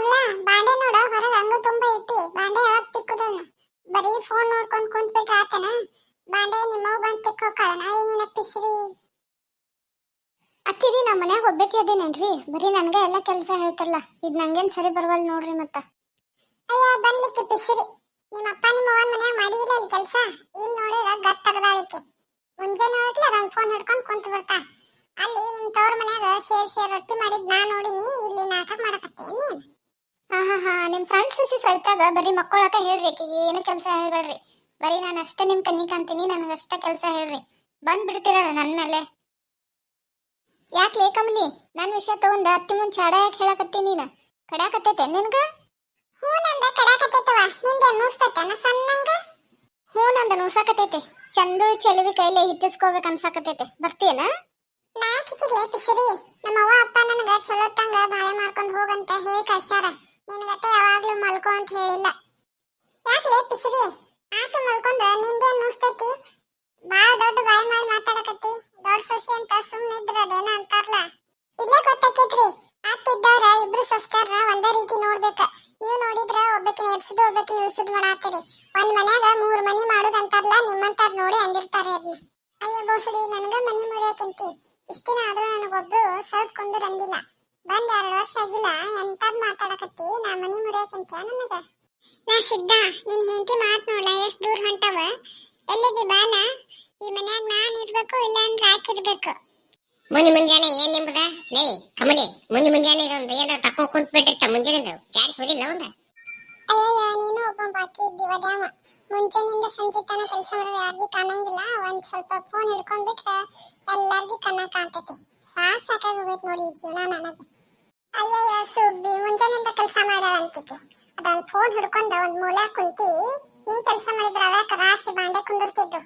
ಅಲ್ಲ ಬಾಂಡೆ ನೋಡ ಹೊರಗೆ ಹಂಗ ತುಂಬಾ ಇಟ್ಟಿ ಬಾಂಡೆ ಯಾವಾಗ ತಿಕ್ಕುದನ್ನ ಬರೀ ಫೋನ್ ನೋಡ್ಕೊಂಡ್ ಕುಂತ್ಬಿಟ್ರೆ ಆತನ. ಬಾಂಡೆ ನಿಮ್ಮವ್ ಬಂದ್ ತಿಕ್ಕೋ ಕಾರಣ ಏನಿನ ಪಿಸ್ರಿ. ಅತ್ತಿರಿ ನಮ್ಮ ಮನ್ಯಾಗ ಒಬ್ಬಾಕಿ ಅದೇನೇನ್ರಿ, ಬರೀ ನನ್ಗ ಎಲ್ಲ ಕೆಲಸ ಹೇಳ್ತಾರಲ್ಲ, ಇದ್ ನಂಗೇನ್ ಸರಿ ಬರವಲ್ ನೋಡ್ರಿ. ಮತ್ತ ಅಯ್ಯ ಬನ್ಲಿಕ್ಕೆ ಪಿಸ್ರಿ. ನಿಮ್ಮ ಅಪ್ಪ ನಿಮ್ಮ ಅವ್ವನ ಮನ್ಯಾಗ ಮಾಡಿಲ್ಲ ಅಲ್ಲಿ ಕೆಲಸ, ಇಲ್ಲಿ ನೋಡಿದ್ರ ಗತ್ತಗದಾಳಿಕೆ. ಮುಂಜಾನೆ ಹೋಗ್ಲಿ ಅದೊಂದು ಫೋನ್ ಹಿಡ್ಕೊಂಡ್ ಕುಂತ ಬಿಡ್ತಾ. ಅಲ್ಲಿ ನಿಮ್ ತವ್ರ ಮನ್ಯಾಗ ಸೇರ್ ರೊಟ್ಟಿ ಮಾಡಿದ್ ನಾ ನೋಡಿನಿ, ಇಲ್ಲಿ ನಾಟಕ ಮಾಡಕತ್ತೇನ್ ನೀನ್? ಹಾ ನಿಮ್ ಸಣ್ಣ ಸಸಿ ಸರಿತಾಗ ಬರೀ ಮಕ್ಕಳಕ ಹೇಳ್ರಿ, ಆಕಿಗೆ ಏನು ಕೆಲಸ ಹೇಳ್ಬೇಡ್ರಿ. ಬರೀ ನಾನು ಅಷ್ಟೇ ನಿಮ್ ಕಣ್ಣಿ ಕಾಣ್ತೀನಿ, ನನಗಷ್ಟ ಕೆಲಸ ಹೇಳ್ರಿ. ಬಂದ್ ಬಿಡ್ತೀರಲ್ಲ ನನ್ ಮೇಲೆ. ಯಾಕೆ ಕಮಲಿ, ನನ್ ವಿಷಯ ತಗೊಂಡ ಅತ್ತಿ ಮುಂಚೆ ಹಾಡ ಯಾಕೆ ಹೇಳಕತ್ತಿ ನೀನು? ಕಡ್ಯಾಕತ್ತೈತೆ ನಿನ್ಗ? ಹ್ಞೂ ನಂದ ಕಡ್ಯಾಕತ್ತೈತವ, ನಿಂದೆ ನೂಸ್ತೈತನ ಸಣ್ಣಂಗ? ಹ್ಞೂ ನಂದ ನೂಸಾಕತೈತೆ. ಚಂದು ಚೆಲುವಿ ಕೈಲೇ ಹಿಚ್ಚಿಸ್ಕೋಬೇಕು ಅನ್ಸಾಕತೈತೆ. ಬರ್ತೀಯನ? ನಾ ಕಿಚಿಗ್ಲೆ ಪಿಸರಿ. ನಮ್ಮ ಅವ್ವ ಅಪ್ಪ ನನಗ ಚಲೋ ತಂಗ ಬಾಳೆ ಮಾಡ್ಕೊಂಡು ಹೋಗಂತ ಹೇಳಿ ಕಳ್ಸ್ಯಾರ. ನಿನಗತ್ತೆ ಯಾವಾಗ್ಲೂ ಮಲ್ಕೋ ಅಂತ ಹೇಳಿಲ್ಲ. ಯಾಕ್ಲೆ ಪಿಸರಿ, ಆಕೆ ಮಲ್ಕೊಂಡ್ರ ನಿಂದೇನ್ ನೂಸ್ತೈತಿ? ಬಾಳ ದೊಡ್ಡ ಬಾಯಿ ಮಾಡಿ ಮಾತಾಡಕತ್ತಿ. ದೊಡ್ಡ ಸೊಸಿ ಅಂತ ಸುಮ್ಮನೆ ಇದ್ರ ಅದೇನ ಅಂತಾರಲ್ಲ, ಇಲ್ಲೇ ಗೊತ್ತಾಕೈತ್ರಿ. ಅತ್ತಿದ್ದವ್ರ ಇಬ್ರು ಸೊಸ್ಕಾರ್ನ ಒಂದೇ ರೀತಿ ನೋಡ್ಬೇಕ. ನೀವು ನೋಡಿದ್ರ ಒಬ್ಬಕಿನ ಎಬ್ಸುದು ಒಬ್ಬಕಿನ ಇಳಿಸುದು ಮಾಡಾತ್ತೀರಿ. ಒಂದ್ ಮನ್ಯಾಗ 3 ಮನಿ ಮಾಡುದಂತಾರಲ್ಲ, ನಿಮ್ಮಂತಾರ್ ನೋಡಿ ಅಂದಿರ್ತಾರೆ ಅದನ್ನ. ಅಯ್ಯ ಬೋಸಡಿ, ನನಗ ಮನಿ ಮುರಿಯಾಕಿಂತಿ ಇಷ್ಟಿನ ಆದ್ರೂ ನನಗೊಬ್ರು ಸರ್ಕೊಂಡ್ರು ಅಂದಿಲ್ಲ. ಬಂದ್ 2 ವರ್ಷ ಆಗಿಲ್ಲ, ಎಂತದ್ ಮಾತಾಡಕತ್ತಿ? ನಾ ಮನಿ ಮುರಿಯಾಕಿಂತ್ಯಾ ನನಗ? ನಾ ಸಿದ್ಧ, ನಿನ್ ಹೆಂಡತಿ ಮಾತ್ ನೋಡ್ಲ ಎಷ್ಟ್ ದೂರ ಹೊಂಟವ. ಎಲ್ಲಿದಿ ಬಾಲ? ಈ ಮನ್ಯಾಗ ನಾನ್ ಇರ್ಬೇಕು, ಇಲ್ಲ ಅಂದ್ರೆ ಹಾಕಿರ್ಬೇಕು. ಮುಂಜಾನೆ ಏನ್ ನಿಂಬುದ ಲೇ ಕಮಲಿ? ಮುಂಜಾನೆ ಇದೊಂದು ಏನಾರ ತಕೊಂಡ್ ಕುಂತ್ ಬಿಟ್ಟಿರ್ತ. ಮುಂಜಾನೆದು ಚಾರ್ಜ್ ಹೊಡಿಲ್ಲ ಅವಂಗ. ಅಯ್ಯಯ್ಯ, ನೀನು ಒಬ್ಬ ಬಾಕಿ ಇದ್ದಿ ಒದ್ಯಾಮ. ಮುಂಜಾನಿಂದ ಸಂಜೆ ತನ ಕೆಲಸ ಮಾಡೋರು ಯಾರಿಗೂ ಕಾಣಂಗಿಲ್ಲ. ಒಂದ್ ಸ್ವಲ್ಪ ಫೋನ್ ಹಿಡ್ಕೊಂಡ್ಬಿಟ್ರೆ ಎಲ್ಲಾರ್ಗಿ ಕಣ್ಣ ಕಾಣ್ತೈತಿ. ಸಾಕಾಗಿ ಹೋಗೈತ್ ನೋಡಿ ಈ ಜೀವನ ನನಗ. ಅಯ್ಯಯ್ಯ ಸುಬ್ಬಿ, ಮುಂಜಾನಿಂದ ಕೆಲಸ ಮಾಡಾಳಂತಿಕೆ ಅದೊಂದ್ ಫೋನ್ ಹಿಡ್ಕೊಂಡ ಒಂದ್ ಮೂಲ ಕುಂತಿ ನೀ ಕೆಲಸ ಮಾಡಿದ್ರ ಅವಕ್ಕ ರಾಶಿ ಬಾಂಡೆ ಕುಂದಿರ್ತಿದ್ದು.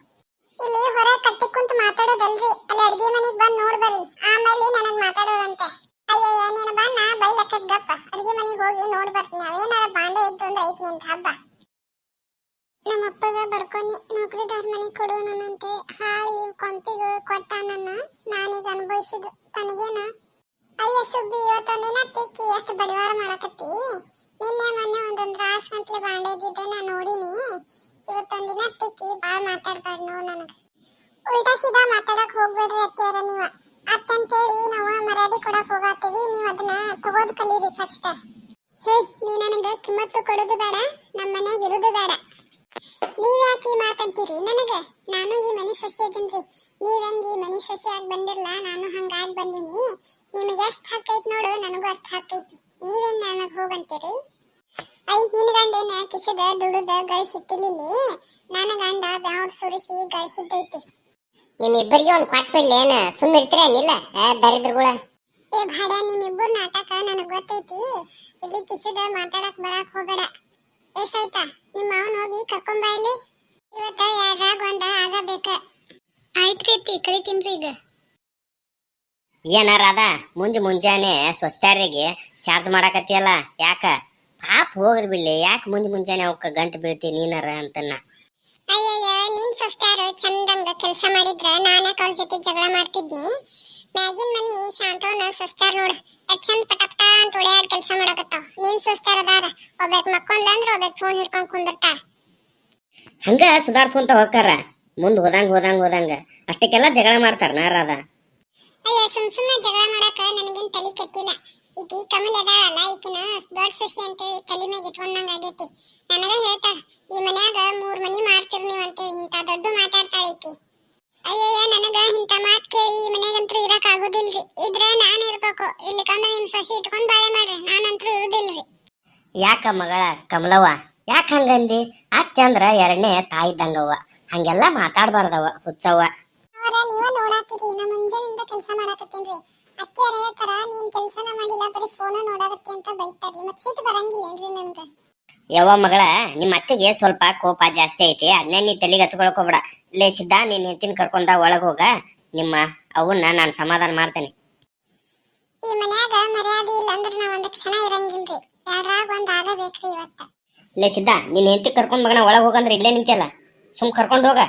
ಇಲ್ಲಿ ಹೊರ ಕಟ್ಟಿ ಕುಂತ ಮಾತಾಡೋದಲ್ರಿ, ಅಲ್ಲಿ ಅಡ್ಗೆ ಮನೆಗ್ ಬಂದ್ ನೋಡ್ಬರ್ರಿ, ಆಮೇಲೆ ನನಗ್ ಮಾತಾಡೋರಂತೆ. ಅಯ್ಯಯ್ಯ, ನೀನು ಬನ್ನ ಬೈಲಕ್ಕ ಗಪ್ಪ. ಅಡ್ಗೆ ಮನೆಗ್ ಹೋಗಿ ನೋಡ್ಬರ್ತೀನಿ. ಅವೇನಾರ ಬಾಂಡೆ ಇದ್ದು ಅಂದ್ರೆ ಐತ್ ನಿಂತ ಹಬ್ಬ. ನಮ್ಮ ಅಪ್ಪಗ ಬಡ್ಕೊನಿ ನೌಕರಿದಾರ ಮನೆಗ್ ಕೊಡು ನನ್ನಂತೆ ಹಾಳಿ ಕೊಂಪಿಗೆ ಕೊಟ್ಟ ನನ್ನ. ನಾನೀಗ ಅನುಭವಿಸುದು ತನಗೇನ? ಅಯ್ಯ ಸುಬ್ಬಿ, ಇವತ್ತೊಂದಿನ ತಿಕ್ಕಿ ಎಷ್ಟು ಬಡಿವಾರ ಮಾಡಕತ್ತಿ. ನಿನ್ನೆ ಮೊನ್ನೆ ಒಂದೊಂದ್ ರಾಸ್ ಗಂಟ್ಲೆ ಬಾಂಡೆ ಇದ್ದಿದ್ದ ನಾ ನೋಡಿನಿ. ಇವತ್ತೊಂದಿನ ತಿಕ್ಕಿ ಬಾಳ್ ಮಾತಾಡ್ಬಾರ್ದು ನೋಡ್ ನನಗ. ಉಲ್ಟಾ ಸೀದಾ ಮಾತಾಡಕ್ ಹೋಗ್ಬೇಡ್ರಿ ಅತ್ತಿಯಾರ ನೀವ. ಅತ್ತಂತೇಳಿ ನಾವು ಮರ್ಯಾದೆ ಕೊಡಕ್ ಹೋಗಾತೀವಿ, ನೀವ್ ಅದನ್ನ ತಗೋದ್ ಕಲೀರಿ ಫಸ್ಟ್. ಹೇ, ನೀ ನನಗ ಕಿಮ್ಮತ್ತು ಕೊಡೋದು ಬೇಡ, ನಮ್ಮ ಮನ್ಯಾಗ ಇರೋದು ಬೇಡ. ನೀವ್ ಯಾಕೆ ಈ ಮಾತಂತೀರಿ ನನಗ? ನಾನು ಈ ಮನೆ ಸೊಸೆ ಅದನ್ರಿ. ನೀವ್ ಹೆಂಗ್ ಈ ಮನೆ ಸೊಸೆ ಆಗಿ ಬಂದಿರ್ಲ, ನಾನು ಹಂಗಾಗಿ ಬಂದೀನಿ. ನಿಮಗೆ ಎಷ್ಟ್ ಹಾಕೈತಿ ನೋಡು, ನನಗೂ ಅಷ್ಟ್ ಹಾಕೈತಿ. ನೀವೇನ್ ನನಗ್ ಹೋಗಂತೀರಿ? ಐ, ನಿನ್ ಗಂಡ ಏನ ಕಿಸದ ದುಡುದ ಗಳಿಸಿಟ್ಟಿಲ್ಲಿ, ನನ್ನ ಗಂಡ ಬ್ಯಾವ್ರ ಸುರಿಸಿ ಗಳಿಸಿದ್ದೈತಿ. ನಿಮ್ಮಿಬ್ಬರಿಗೆ ಒಂದ್ ಕೊಟ್ಬಿಡ್ಲಿ, ಏನ ಸುಮ್ಮಿರ್ತೀರೇನಿಲ್ಲ ದರಿದ್ರಗಳ? ಏ ಭಾಡ, ನಿಮ್ಮಿಬ್ಬರು ನಾಟಕ ನನಗ್ ಗೊತ್ತೈತಿ. ಇಲ್ಲಿ ಕಿಸದ ಮಾತಾಡಕ್ ಬರಾಕ್ ಹೋಗಬೇಡ. ಏಸಾಯ್ತಾ? ನಿಮ್ಮ ಅವನ್ ಹೋಗಿ ಕರ್ಕೊಂಬ ಇಲ್ಲಿ. ಇವತ್ತ 2ರಾಗ 1 ಆಗಬೇಕ. ಆಯ್ತ್ರಿ ಅತ್ತಿ, ಕರಿತೀನ್ರಿ ಈಗ. ಏನಾರ ಅದ ಮುಂಜಾನೆ ಸ್ವಸ್ತ್ಯಾರಿಗೆ ಚಾರ್ಜ್ ಮಾಡಾಕತ್ತಿಯಲ್ಲ, ಯಾಕ? ಪಾಪ ಹೋಗ್ರಿ ಬಿಡ್ಲಿ, ಯಾಕೆ ಮುಂಜಾನೆ ಅವಕ್ಕ ಗಂಟು ಬೀಳ್ತಿ ನೀನಾರ ಅಂತನ್ನ. ಅಯ್ಯಯ್ಯ, ನಿಮ್ ಸೊಸ್ತ್ಯಾರು ಚಂದಂಗ ಕೆಲಸ ಮಾಡಿದ್ರ ನಾನ್ಯಾಕ ಅವ್ರ ಜೊತೆ ಜಗಳ ಮಾಡ್ತಿದ್ನಿ? ಮ್ಯಾಗಿನ್ ಮನಿ ಶಾಂತವನ ಸೊಸ್ತ್ಯಾರ ನೋಡ ಎಷ್ಟ್ ಚಂದ ಪಟಪಟ ಅಂತ ಓಡ್ಯಾಡ್ ಕೆಲಸ ಮಾಡಕತ್ತಾವ. ನಿನ್ ಸೊಸ್ತ್ಯಾರ ಅದಾರ, ಒಬ್ಬಾಕ್ ಮಕ್ಕೊಂದಂದ್ರ ಒಬ್ಬಾಕ್ ಫೋನ್ ಹಿಡ್ಕೊಂಡ್ ಕುಂದಿರ್ತಾಳ. ಹಂಗ ಸುಧಾರ್ಸ್ಕೊಂತ ಹೋಗ್ತಾರ, ಮುಂದ್ ಹೋದಂಗ ಅಷ್ಟಕ್ಕೆಲ್ಲ ಜಗಳ ಮಾಡ್ತಾರ ನಾರದ. ಅಯ್ಯ, ಸುಮ್ನೆ ಜಗಳ ಮಾಡಾಕ ನನಗೇನ್ ತಲಿ ಕೆಟ್ಟಿಲ್ಲ. ಈಕಿ ಕಮಲ್ ಅದಾಳಲ್ಲ, ಈಕಿನ ದೊಡ್ಡ ಸೊಸಿ ಅಂತೇಳಿ ತಲಿ ಮ್ಯಾಗ ಇಟ್ಕೊಂಡಂಗ ಆಗೈತಿ. ನನಗ ಹೇಳ್ತಾಳ, ಈ ಮನ್ಯಾಗ 3 ಮನಿ ಮಾಡ್ತಿರ್ ನೀವಂತೇಳಿ. ಇಂತ ದೊಡ್ಡ ಮಾತಾಡ್ತಾಳ ಈಕಿ. ಅಯ್ಯಯ್ಯ, ನನಗ ಇಂತ ಮಾತ್ ಕೇಳಿ ಈ ಮನ್ಯಾಗಂತ್ರು ಇರಕ್ ಆಗುದಿಲ್ರಿ. ಇದ್ರ ನಾನ್ ಇರ್ಬೇಕು, ಇಲ್ಲಿಕಂದ್ರ ನಿಮ್ ಸೊಸಿ ಇಟ್ಕೊಂಡ್ ಬಾಳೆ ಮಾಡ್ರಿ, ನಾನಂತ್ರು ಇರುದಿಲ್ರಿ. ಯಾಕ ಮಗಳ ಕಮಲವ್ವ, ಯಾಕ ಹಂಗಂದಿ? ಅತ್ತೆ ಅಂದ್ರ 2ನೇ ತಾಯಿ ಇದ್ದಂಗವ್ವ, ಹಂಗೆಲ್ಲ ಮಾತಾಡ್ಬಾರ್ದವ ಹುಚ್ಚವ್ವ. ಅವರ ನೀವ ನೋಡಾತಿರಿ, ನಾ ಮುಂಜಾನಿಂದ ಕೆಲಸ ಮಾಡಾಕತ್ತೀನ್ರಿ. ಅತ್ತಿಯಾರ ಹೇಳ್ತಾರ, ನೀನ್ ಕೆಲ್ಸನ ಮಾಡಿಲ್ಲ, ಬರೀ ಫೋನ ನೋಡಾಕತ್ತಿ ಅಂತ ಬೈತಾರ್ರಿ. ಮತ್ ಸಿಟ್ಟು ಬರಂಗಿಲ್ಲೇನ್ರಿ ನನ್ಗ? ಯವ್ವ ಮಗಳ, ನಿಮ್ಮ ಅತ್ತೆಗೆ ಸ್ವಲ್ಪ ಕೋಪ ಜಾಸ್ತಿ ಐತಿ, ಅದನ್ನೇ ನೀ ತಲೆಗೆ ಹಚ್ಕೊಳಕ್ ಹೋಗ್ಬೇಡ. ಲೇ ಸಿದ್ಧ, ನೀನ್ ಹೆಂಡತಿನ ಕರ್ಕೊಂಡ ಒಳಗ್ ಹೋಗ. ನಿಮ್ಮ ಅವನ್ನ ನಾನು ಸಮಾಧಾನ ಮಾಡ್ತೇನೆ. ಈ ಮನ್ಯಾಗ ಮರ್ಯಾದೆ ಇಲ್ಲ ಅಂದ್ರ ನಾ ಒಂದ್ ಕ್ಷಣ ಇರಂಗಿಲ್ರಿ. 2ರಾಗ 1 ಆಗಬೇಕ್ರಿ ಇವತ್ತ. ಲೇ ಸಿದ್ಧ, ನೀನ್ ಹೆಂಡತಿ ಕರ್ಕೊಂಡ್ ಮಗನ ಒಳಗ್ ಹೋಗಂದ್ರ ಇಲ್ಲೇ ನಿಂತಿಯಲ್ಲ, ಸುಮ್ ಕರ್ಕೊಂಡ್ ಹೋಗ.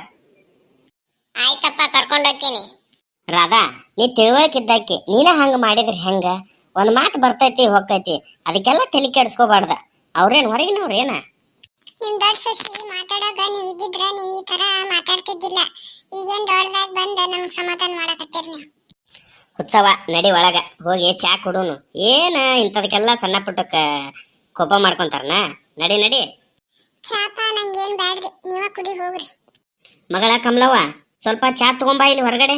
ಆಯ್ತಪ್ಪ, ಕರ್ಕೊಂಡ್ ಹೋಗ್ತೀನಿ. ರಾಧಾ, ನೀ ತಿಳುವಳಿಕಿದ್ದಾಕಿ, ನೀನ ಹಂಗ ಮಾಡಿದ್ರಿ ಹೆಂಗ? ಒಂದ್ ಮಾತು ಬರ್ತೈತಿ ಹೋಗ್ತೈತಿ, ಅದಕ್ಕೆಲ್ಲ ತಲೆ ಕೆಡಿಸ್ಕೋಬಾರ್ದ. ಅವ್ರೇನ್ ಹೊರಗಿನವ್ರೇನ? ನಿಮ್ ದೊಡ್ಡ ಸಸಿ ಮಾತಾಡೋಗ ನೀವ್ ಇದ್ದಿದ್ರ ನೀವ್ ಈ ತರ ಮಾತಾಡ್ತಿದ್ದಿಲ್ಲ. ಈಗೇನ್ ದೊಡ್ಡದಾಗ ಬಂದ ನಮ್ಗ್ ಸಮಾಧಾನ ಮಾಡಕತ್ತೀರಿ ನೀವು. ಉತ್ಸವ ನಡಿ ಒಳಗ ಹೋಗಿ ಚಾ ಕುಡುನು. ಏನ ಇಂಥದಕ್ಕೆಲ್ಲ ಸಣ್ಣ ಪುಟ್ಟಕ್ಕ ಕೋಪ ಮಾಡ್ಕೊಂತಾರನ? ನಡಿ ನಡಿ. ಚಾಪ ನಂಗೇನ್ ಬ್ಯಾಡ್ರಿ, ನೀವ ಕುಡಿ ಹೋಗ್ರಿ. ಮಗಳ ಕಮಲವ್ವ, ಸ್ವಲ್ಪ ಚಾ ತಗೊಂಬಾ ಇಲ್ಲಿ ಹೊರಗಡೆ.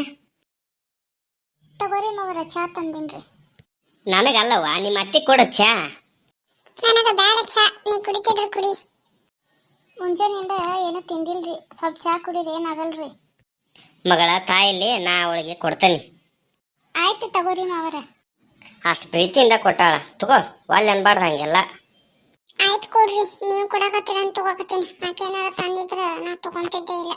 ತಗೋರಿ ಮಾವರ ಚಾ ತಂದಿನ್ರಿ. ನನಗಲ್ಲವ್ವ, ನಿಮ್ಮ ಅತ್ತಿ ಕೊಡ ಚಾ. ನನಗ ಬ್ಯಾಡ ಚಾ, ನೀ ಕುಡಿತಿದ್ರ ಕುಡಿ. ಮುಂಜಾನೆಯಿಂದ ಏನೂ ತಿಂದಿಲ್ರಿ, ಸ್ವಲ್ಪ ಚಾ ಕುಡಿದ್ರೆ ಏನಾಗಲ್ರಿ. ಮಗಳ ತಾಯಿಲಿ ನಾ ಅವಳಿಗೆ ಕೊಡ್ತೇನೆ. ಆಯ್ತು ತಗೋರಿ ಮಾವರ. ಅಷ್ಟು ಪ್ರೀತಿಯಿಂದ ಕೊಟ್ಟಾಳ, ತಗೋ. ಒಲ್ಲೆ ಅನ್ಬಾರ್ದು ಹಂಗೆಲ್ಲ. ಆಯ್ತು ಕೊಡ್ರಿ, ನೀವು ಕೊಡಕತ್ತೀರ ಅಂತ ತಗೋಕತ್ತೀನಿ. ಆಕೆ ಏನಾರ ತಂದಿದ್ರ ನಾ ತಗೊಂತಿದ್ದೇ ಇಲ್ಲ.